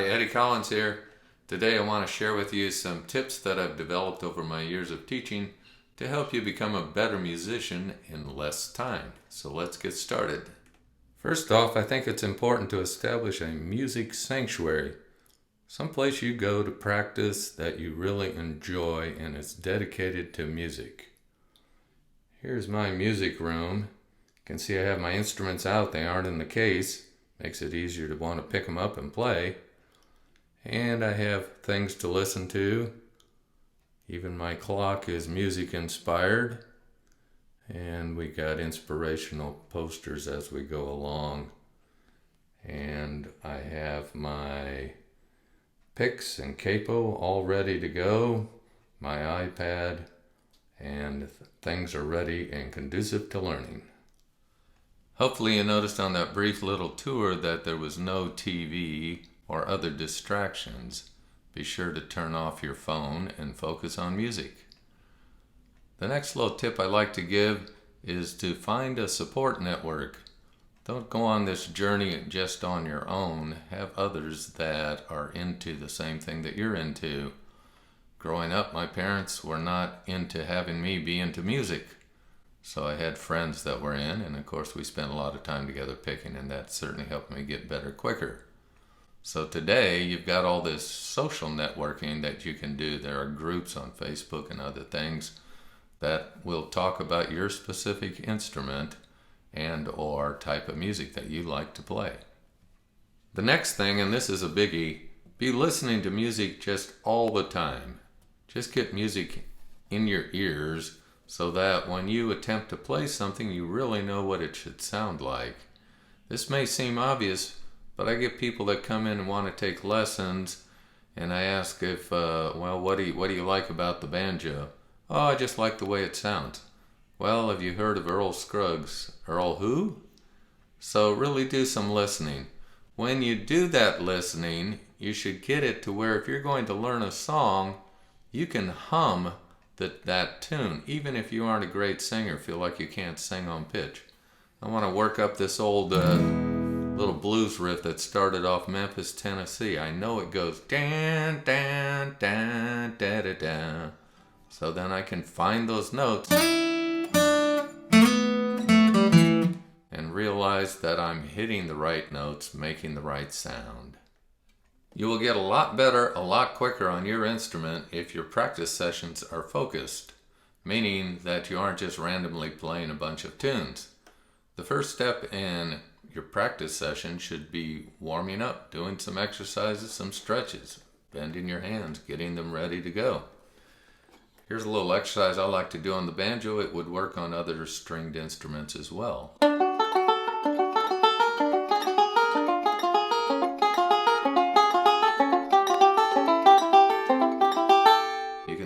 Hi, Eddie Collins here. Today I want to share with you some tips that I've developed over my years of teaching to help you become a better musician in less time. So let's get started. First off, I think it's important to establish a music sanctuary, someplace you go to practice that you really enjoy and is dedicated to music. Here's my music room. You can see I have my instruments out, they aren't in the case. Makes it easier to want to pick them up and play. And I have things to listen to. Even my clock is music inspired. And we got inspirational posters as we go along. And I have my picks and capo all ready to go. My iPad. And things are ready and conducive to learning. Hopefully you noticed on that brief little tour that there was no TV or other distractions. Be sure to turn off your phone and focus on music. The next little tip I like to give is to find a support network. Don't go on this journey just on your own. Have others that are into the same thing that you're into. Growing up, my parents were not into having me be into music. So I had friends that were in, and of course we spent a lot of time together picking, and that certainly helped me get better quicker. So today you've got all this social networking that you can do. There are groups on Facebook and other things that will talk about your specific instrument and or type of music that you like to play. The next thing, and this is a biggie, be listening to music just all the time. Just get music in your ears so that when you attempt to play something, you really know what it should sound like. This may seem obvious, but I get people that come in and want to take lessons, and I ask if, what do you like about the banjo? Oh, I just like the way it sounds. Well, have you heard of Earl Scruggs? Earl who? So really do some listening. When you do that listening, you should get it to where if you're going to learn a song, you can hum that tune, even if you aren't a great singer, feel like you can't sing on pitch. I want to work up this old little blues riff that started off Memphis, Tennessee. I know it goes dan dan dan da da da. So then I can find those notes and realize that I'm hitting the right notes, making the right sound. You will get a lot better, a lot quicker on your instrument if your practice sessions are focused, meaning that you aren't just randomly playing a bunch of tunes. The first step in your practice session should be warming up, doing some exercises, some stretches, bending your hands, getting them ready to go. Here's a little exercise I like to do on the banjo. It would work on other stringed instruments as well.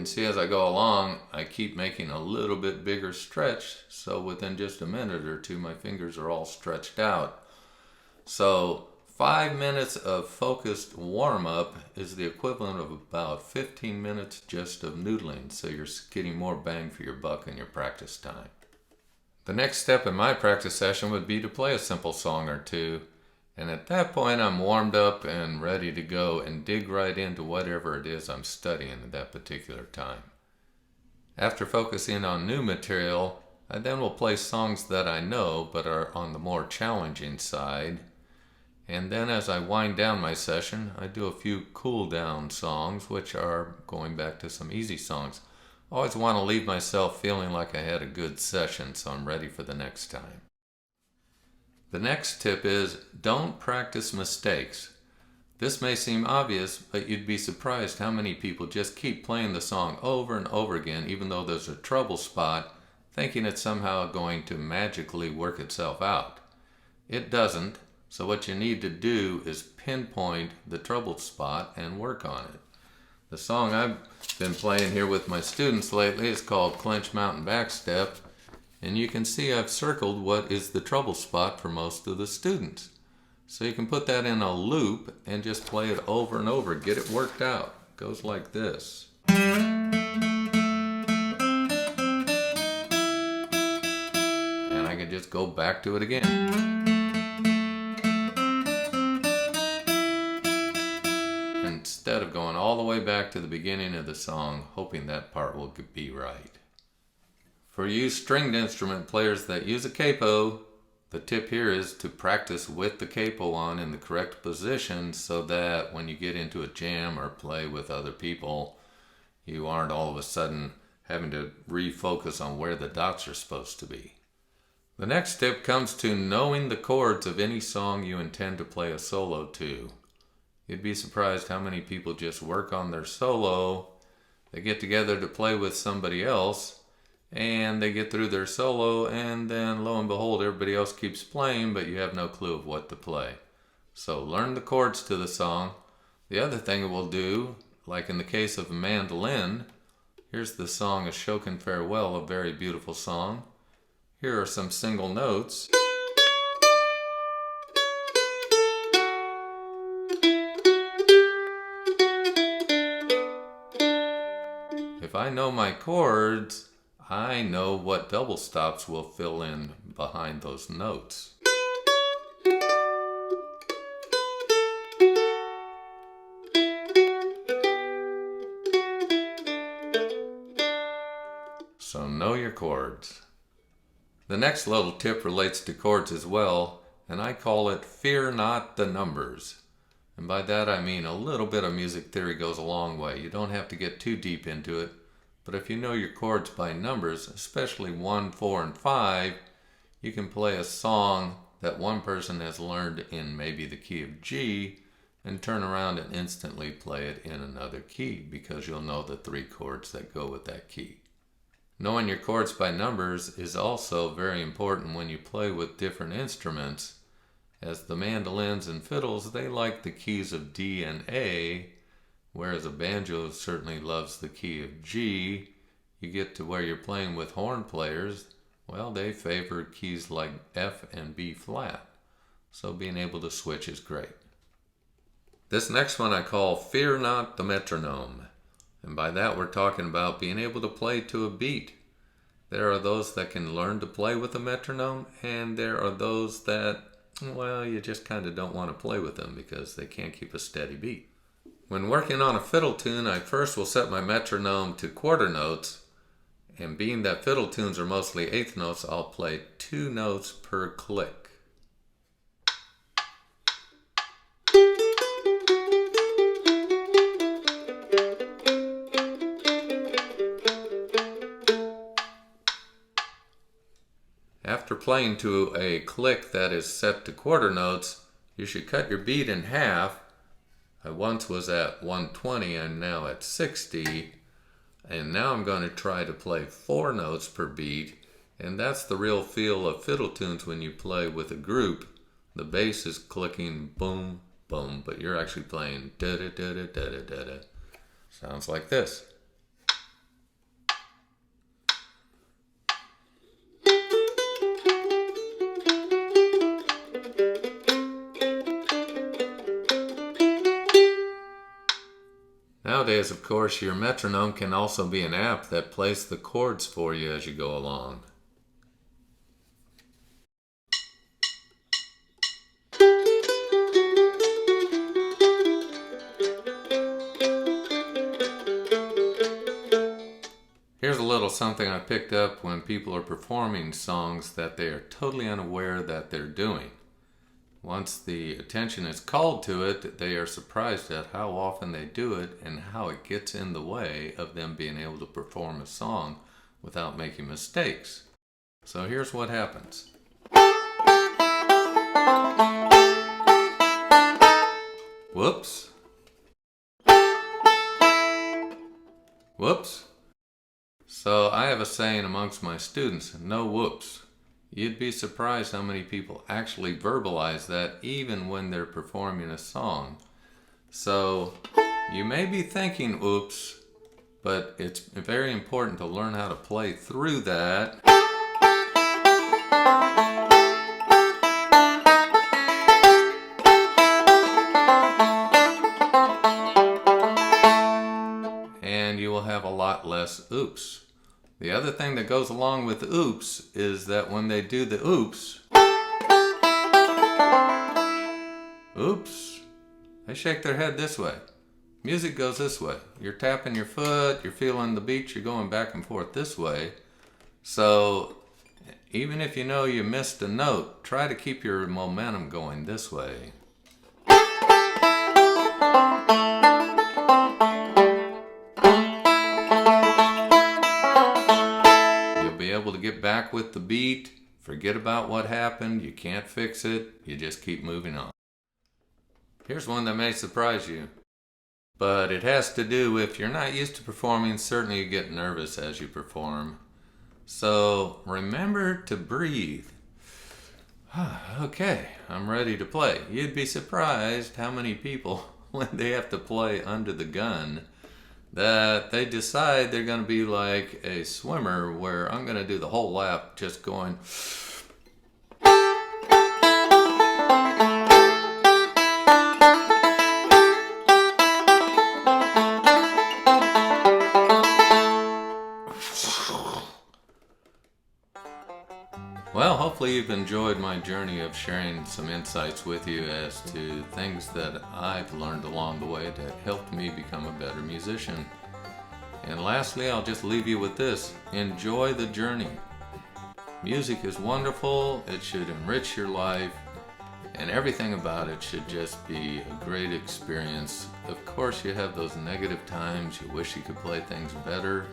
See, as I go along, I keep making a little bit bigger stretch, so within just a minute or two my fingers are all stretched out. So 5 minutes of focused warm-up is the equivalent of about 15 minutes just of noodling, so you're getting more bang for your buck in your practice time. The next step in my practice session would be to play a simple song or two, and at that point I'm warmed up and ready to go and dig right into whatever it is I'm studying at that particular time. After focusing on new material, I then will play songs that I know but are on the more challenging side. And then as I wind down my session, I do a few cool down songs, which are going back to some easy songs. I always want to leave myself feeling like I had a good session, so I'm ready for the next time. The next tip is don't practice mistakes. This may seem obvious, but you'd be surprised how many people just keep playing the song over and over again, even though there's a trouble spot, thinking it's somehow going to magically work itself out. It doesn't, so what you need to do is pinpoint the trouble spot and work on it. The song I've been playing here with my students lately is called Clinch Mountain Backstep. And you can see I've circled what is the trouble spot for most of the students. So you can put that in a loop and just play it over and over, get it worked out. It goes like this. And I can just go back to it again. way back to the beginning of the song, hoping that part will be right. For you stringed instrument players that use a capo, the tip here is to practice with the capo on in the correct position so that when you get into a jam or play with other people, you aren't all of a sudden having to refocus on where the dots are supposed to be. The next tip comes to knowing the chords of any song you intend to play a solo to. You'd be surprised how many people just work on their solo, they get together to play with somebody else, and they get through their solo, and then lo and behold, everybody else keeps playing, but you have no clue of what to play. So learn the chords to the song. The other thing it will do, like in the case of a mandolin, here's the song A Shokin Farewell, a very beautiful song. Here are some single notes. If I know my chords, I know what double stops will fill in behind those notes. So know your chords. The next little tip relates to chords as well, and I call it fear not the numbers. And by that I mean a little bit of music theory goes a long way. You don't have to get too deep into it, but if you know your chords by numbers, especially 1, 4, and 5, you can play a song that one person has learned in maybe the key of G and turn around and instantly play it in another key because you'll know the 3 chords that go with that key. Knowing your chords by numbers is also very important when you play with different instruments, as the mandolins and fiddles, they like the keys of D and A, whereas a banjo certainly loves the key of G. You get to where you're playing with horn players, well, they favor keys like F and B flat, so being able to switch is great. This next one I call Fear Not the Metronome. And by that we're talking about being able to play to a beat. There are those that can learn to play with a metronome, and there are those that, well, you just kind of don't want to play with them because they can't keep a steady beat. When working on a fiddle tune, I first will set my metronome to quarter notes, and being that fiddle tunes are mostly eighth notes, I'll play 2 notes per click. After playing to a click that is set to quarter notes, you should cut your beat in half. I once was at 120 and now at 60, and now I'm going to try to play 4 notes per beat, and that's the real feel of fiddle tunes when you play with a group. The bass is clicking boom, boom, but you're actually playing da-da-da-da-da-da-da. Sounds like this. Nowadays, of course, your metronome can also be an app that plays the chords for you as you go along. Here's a little something I picked up when people are performing songs that they are totally unaware that they're doing. Once the attention is called to it, they are surprised at how often they do it and how it gets in the way of them being able to perform a song without making mistakes. So here's what happens. Whoops. Whoops. So I have a saying amongst my students, no whoops. You'd be surprised how many people actually verbalize that even when they're performing a song. So you may be thinking oops, but it's very important to learn how to play through that. And you will have a lot less oops. The other thing that goes along with oops is that when they do the oops, they shake their head this way. Music goes this way. You're tapping your foot, you're feeling the beat, you're going back and forth this way. So even if you know you missed a note, try to keep your momentum going this way. You'll be able to get back with the beat, forget about what happened, you can't fix it, you just keep moving on. Here's one that may surprise you, but it has to do with if you're not used to performing, certainly you get nervous as you perform. So remember to breathe. Okay, I'm ready to play. You'd be surprised how many people, when they have to play under the gun, that they decide they're going to be like a swimmer where I'm going to do the whole lap just going. Well, hopefully you've enjoyed my journey of sharing some insights with you as to things that I've learned along the way that helped me become a better musician. And lastly, I'll just leave you with this. Enjoy the journey. Music is wonderful. It should enrich your life. And everything about it should just be a great experience. Of course, you have those negative times. You wish you could play things better.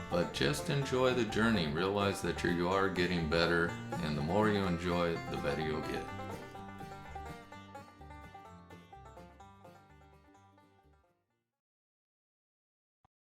But just enjoy the journey. Realize that you are getting better, and the more you enjoy it, the better you'll get.